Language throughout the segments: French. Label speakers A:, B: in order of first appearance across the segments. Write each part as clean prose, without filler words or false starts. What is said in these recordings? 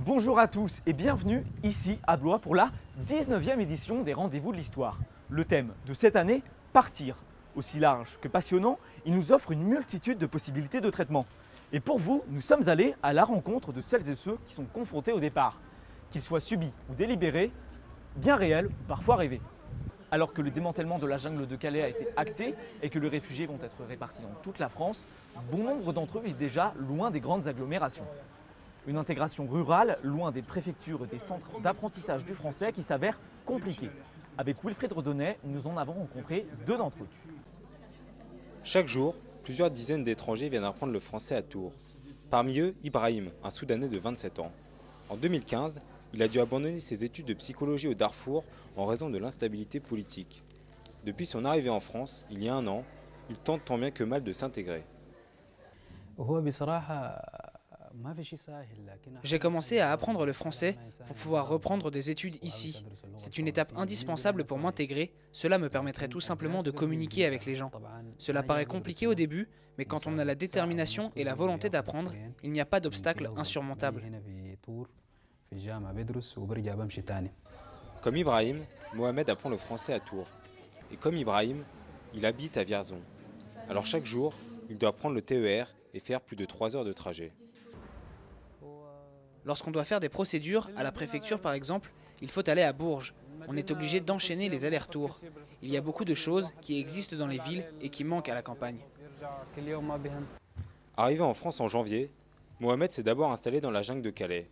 A: Bonjour à tous et bienvenue ici à Blois pour la 19e édition des Rendez-vous de l'Histoire. Le thème de cette année, partir. Aussi large que passionnant, il nous offre une multitude de possibilités de traitement. Et pour vous, nous sommes allés à la rencontre de celles et ceux qui sont confrontés au départ. Qu'ils soient subis ou délibérés, bien réels ou parfois rêvés. Alors que le démantèlement de la jungle de Calais a été acté et que les réfugiés vont être répartis dans toute la France, bon nombre d'entre eux vivent déjà loin des grandes agglomérations. Une intégration rurale, loin des préfectures et des centres d'apprentissage du français qui s'avère compliquée. Avec Wilfried Redonnet, nous en avons rencontré deux d'entre eux.
B: Chaque jour, plusieurs dizaines d'étrangers viennent apprendre le français à Tours. Parmi eux, Ibrahim, un Soudanais de 27 ans. En 2015, il a dû abandonner ses études de psychologie au Darfour en raison de l'instabilité politique. Depuis son arrivée en France, il y a un an, il tente tant bien que mal de s'intégrer.
C: J'ai commencé à apprendre le français pour pouvoir reprendre des études ici. C'est une étape indispensable pour m'intégrer. Cela me permettrait tout simplement de communiquer avec les gens. Cela paraît compliqué au début, mais quand on a la détermination et la volonté d'apprendre, il n'y a pas d'obstacle insurmontable.
B: Comme Ibrahim, Mohamed apprend le français à Tours. Et comme Ibrahim, il habite à Vierzon. Alors chaque jour, il doit prendre le TER et faire plus de 3 heures de trajet.
C: Lorsqu'on doit faire des procédures, à la préfecture par exemple, il faut aller à Bourges. On est obligé d'enchaîner les allers-retours. Il y a beaucoup de choses qui existent dans les villes et qui manquent à la campagne.
B: Arrivé en France en janvier, Mohamed s'est d'abord installé dans la jungle de Calais.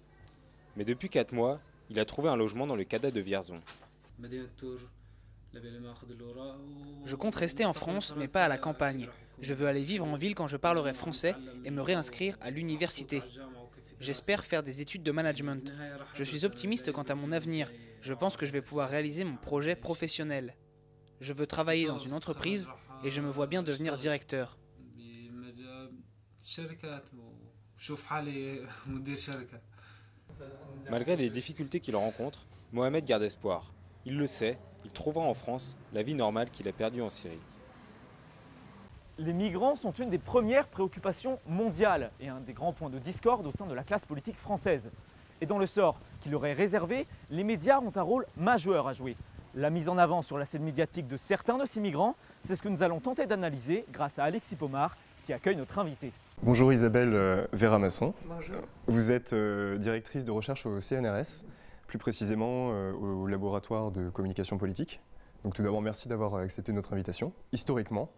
B: Mais depuis 4 mois, il a trouvé un logement dans le CADA de Vierzon.
C: Je compte rester en France, mais pas à la campagne. Je veux aller vivre en ville quand je parlerai français et me réinscrire à l'université. J'espère faire des études de management. Je suis optimiste quant à mon avenir. Je pense que je vais pouvoir réaliser mon projet professionnel. Je veux travailler dans une entreprise et je me vois bien devenir directeur.
B: Malgré les difficultés qu'il rencontre, Mohamed garde espoir. Il le sait, il trouvera en France la vie normale qu'il a perdue en Syrie.
A: Les migrants sont une des premières préoccupations mondiales et un des grands points de discorde au sein de la classe politique française. Et dans le sort qui leur est réservé, les médias ont un rôle majeur à jouer. La mise en avant sur la scène médiatique de certains de ces migrants, c'est ce que nous allons tenter d'analyser grâce à Alexis Pomar qui accueille notre invité.
D: Bonjour Isabelle Vera-Masson.
E: Bonjour.
D: Vous êtes directrice de recherche au CNRS, plus précisément au laboratoire de communication politique. Donc tout d'abord, merci d'avoir accepté notre invitation. Historiquement,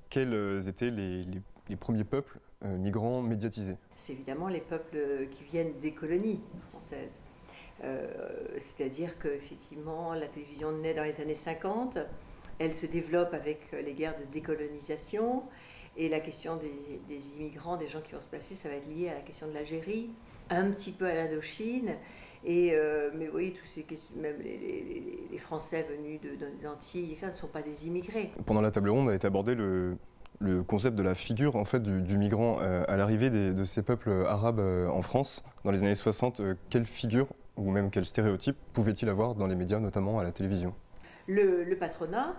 D: quels étaient les premiers peuples migrants médiatisés?
E: C'est évidemment les peuples qui viennent des colonies françaises. C'est-à-dire qu'effectivement, la télévision naît dans les années 50, elle se développe avec les guerres de décolonisation, et la question des immigrants, des gens qui vont se placer, ça va être lié à la question de l'Algérie, un petit peu à l'Indochine, mais vous voyez, tous ces questions, même les Français venus des Antilles, ça ne sont pas des immigrés.
D: Pendant la table ronde a été abordé le concept de la figure en fait, du migrant à l'arrivée de ces peuples arabes en France. Dans les années 60, quelle figure ou même quel stéréotype pouvait-il avoir dans les médias, notamment à la télévision?
E: Le patronat,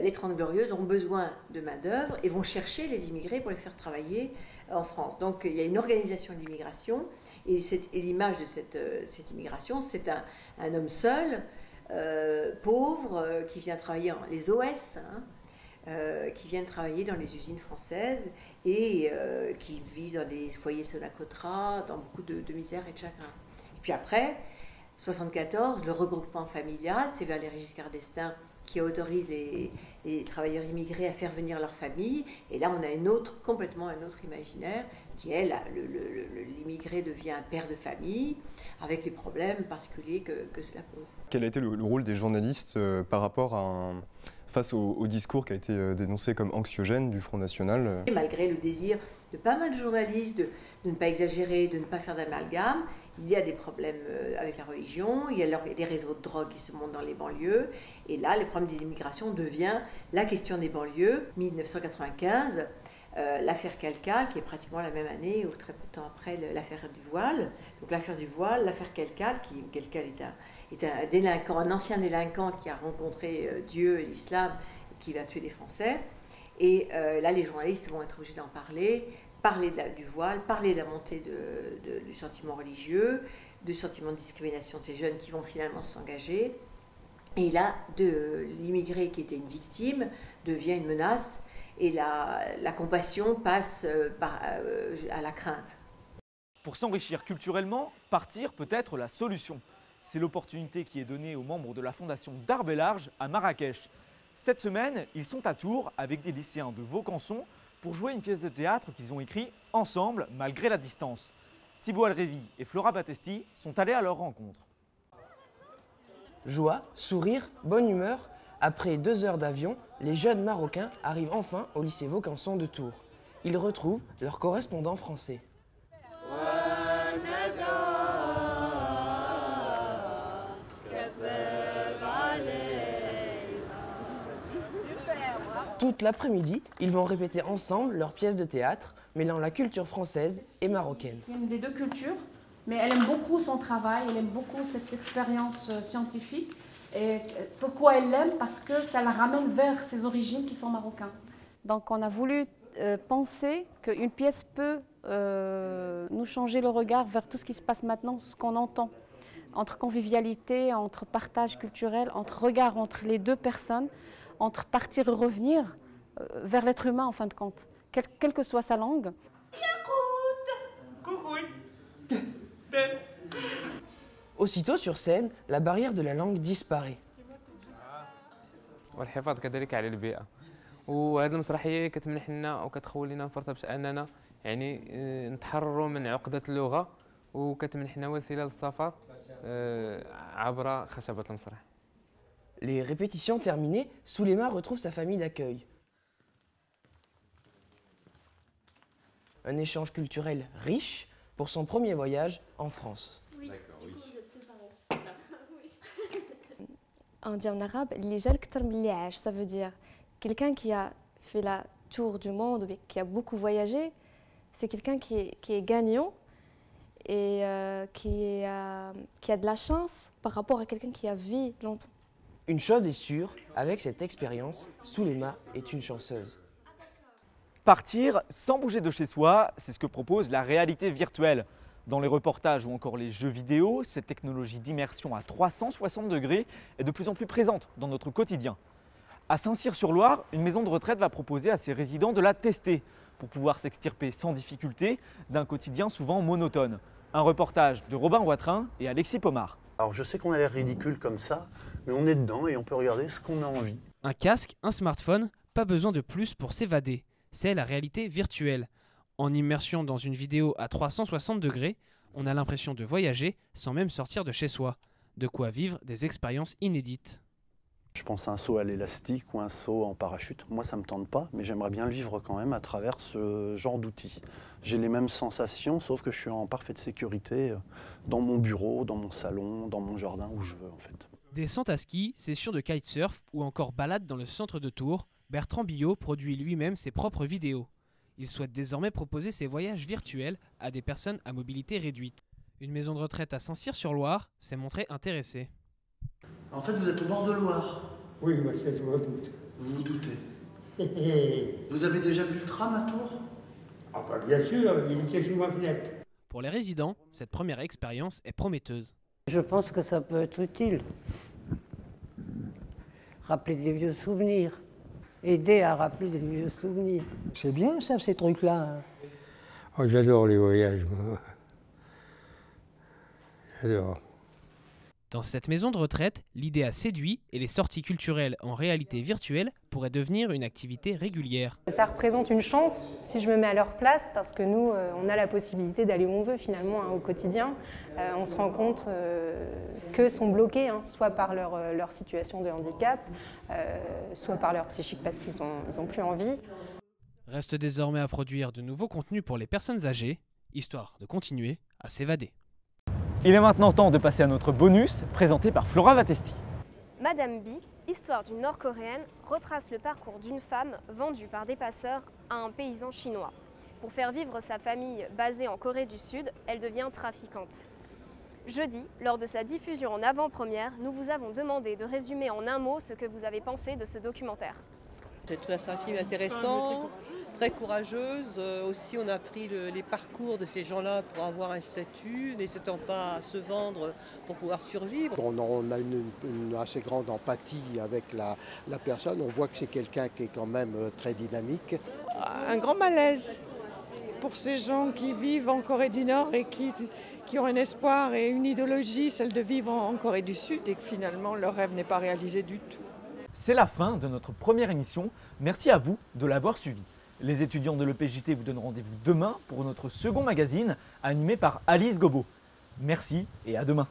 E: les 30 Glorieuses ont besoin de main-d'œuvre et vont chercher les immigrés pour les faire travailler en France. Donc il y a une organisation de l'immigration et l'image de cette immigration, c'est un homme seul, pauvre, qui vient travailler les OS, qui viennent travailler dans les usines françaises et qui vit dans des foyers Sonacotra, dans beaucoup de misère et de chagrin. Et puis après, 74, le regroupement familial, c'est Valéry Giscard d'Estaing qui autorise les travailleurs immigrés à faire venir leur famille. Et là, on a complètement un autre imaginaire qui est l'immigré devient un père de famille avec les problèmes particuliers que cela pose.
D: Quel a été le rôle des journalistes par rapport face au discours qui a été dénoncé comme anxiogène du Front National?
E: Et malgré le désir de pas mal de journalistes de ne pas exagérer, de ne pas faire d'amalgame, il y a des problèmes avec la religion, il y a des réseaux de drogue qui se montent dans les banlieues, et là, le problème de l'immigration devient la question des banlieues. 1995, l'affaire Calcal, qui est pratiquement la même année ou très peu de temps après l'affaire du voile. Donc l'affaire du voile, l'affaire Calcal, Calcal est un délinquant, un ancien délinquant qui a rencontré Dieu et l'islam, qui va tuer des Français. Et là, les journalistes vont être obligés d'en parler parler du voile, parler de la montée du sentiment religieux, du sentiment de discrimination de ces jeunes qui vont finalement s'engager. Et là, l'immigré qui était une victime devient une menace et la compassion passe à la crainte.
A: Pour s'enrichir culturellement, partir peut être la solution. C'est l'opportunité qui est donnée aux membres de la fondation Darbe Large à Marrakech. Cette semaine, ils sont à Tours avec des lycéens de Vaucanson pour jouer une pièce de théâtre qu'ils ont écrite ensemble malgré la distance. Thibaut Alrévi et Flora Battesti sont allés à leur rencontre.
F: Joie, sourire, bonne humeur. Après 2 heures d'avion, les jeunes Marocains arrivent enfin au lycée Vaucanson de Tours. Ils retrouvent leur correspondant français. Toute l'après-midi, ils vont répéter ensemble leur pièce de théâtre, mêlant la culture française et marocaine.
G: Elle aime les deux cultures, mais elle aime beaucoup son travail, elle aime beaucoup cette expérience scientifique. Et pourquoi elle l'aime? Parce que ça la ramène vers ses origines qui sont marocaines.
H: Donc on a voulu penser qu'une pièce peut nous changer le regard vers tout ce qui se passe maintenant, ce qu'on entend. Entre convivialité, entre partage culturel, entre regard entre les deux personnes, entre partir et revenir vers l'être humain en fin de compte, quelle que soit sa langue.
F: Aussitôt sur scène, la barrière de la langue disparaît.
I: والحفاظ كذلك على البيئة وهذه المسرحية كتمنح لنا وكتخول لنا فرصة باش أننا يعني نتحرروا من عقدة اللغة وكتمنح لنا وسيلة للسفر عبر خشبة المسرح.
F: Les répétitions terminées, Souleyma retrouve sa famille d'accueil. Un échange culturel riche pour son premier voyage en France.
J: Oui. On dit en arabe, ça veut dire quelqu'un qui a fait la tour du monde, qui a beaucoup voyagé, c'est quelqu'un qui est gagnant et qui a de la chance par rapport à quelqu'un qui a vécu longtemps.
F: Une chose est sûre, avec cette expérience, Souleyma est une chanceuse.
A: Partir sans bouger de chez soi, c'est ce que propose la réalité virtuelle. Dans les reportages ou encore les jeux vidéo, cette technologie d'immersion à 360 degrés est de plus en plus présente dans notre quotidien. À Saint-Cyr-sur-Loire, une maison de retraite va proposer à ses résidents de la tester pour pouvoir s'extirper sans difficulté d'un quotidien souvent monotone. Un reportage de Robin Watrin et Alexis Pomard.
K: Alors je sais qu'on a l'air ridicule comme ça, mais on est dedans et on peut regarder ce qu'on a envie.
C: Un casque, un smartphone, pas besoin de plus pour s'évader. C'est la réalité virtuelle. En immersion dans une vidéo à 360 degrés, on a l'impression de voyager sans même sortir de chez soi. De quoi vivre des expériences inédites.
K: Je pense à un saut à l'élastique ou un saut en parachute. Moi, ça ne me tente pas, mais j'aimerais bien le vivre quand même à travers ce genre d'outils. J'ai les mêmes sensations, sauf que je suis en parfaite sécurité dans mon bureau, dans mon salon, dans mon jardin, où je veux en fait.
C: Descente à ski, session de kitesurf ou encore balade dans le centre de Tours, Bertrand Billot produit lui-même ses propres vidéos. Il souhaite désormais proposer ses voyages virtuels à des personnes à mobilité réduite. Une maison de retraite à Saint-Cyr-sur-Loire s'est montrée intéressée.
K: En fait, vous êtes au bord de Loire.
L: Oui, moi, je me doute.
K: Vous vous doutez. Vous avez déjà vu le tram à Tours?
L: Ah bah bien sûr, il était sous ma fenêtre.
C: Pour les résidents, cette première expérience est prometteuse.
M: Je pense que ça peut être utile. Rappeler des vieux souvenirs. Aider à rappeler des vieux souvenirs.
L: C'est bien ça, ces trucs-là. Oh, j'adore les voyages, moi. J'adore.
C: Dans cette maison de retraite, l'idée a séduit et les sorties culturelles en réalité virtuelle pourraient devenir une activité régulière.
N: Ça représente une chance si je me mets à leur place parce que nous, on a la possibilité d'aller où on veut finalement au quotidien. On se rend compte qu'eux sont bloqués, soit par leur situation de handicap, soit par leur psychique parce qu'ils n'ont plus envie.
C: Reste désormais à produire de nouveaux contenus pour les personnes âgées, histoire de continuer à s'évader.
A: Il est maintenant temps de passer à notre bonus, présenté par Flora Battesti.
O: Madame B, histoire d'une Nord-Coréenne, retrace le parcours d'une femme vendue par des passeurs à un paysan chinois. Pour faire vivre sa famille basée en Corée du Sud, elle devient trafiquante. Jeudi, lors de sa diffusion en avant-première, nous vous avons demandé de résumer en un mot ce que vous avez pensé de ce documentaire.
P: J'ai trouvé ça un film intéressant, très courageuse. Aussi, on a appris les parcours de ces gens-là pour avoir un statut, n'hésitant pas à se vendre pour pouvoir survivre.
Q: On a une assez grande empathie avec la personne. On voit que c'est quelqu'un qui est quand même très dynamique.
R: Un grand malaise pour ces gens qui vivent en Corée du Nord et qui ont un espoir et une idéologie, celle de vivre en Corée du Sud, et que finalement leur rêve n'est pas réalisé du tout.
A: C'est la fin de notre première émission. Merci à vous de l'avoir suivi. Les étudiants de l'EPJT vous donnent rendez-vous demain pour notre second magazine animé par Alice Gobo. Merci et à demain.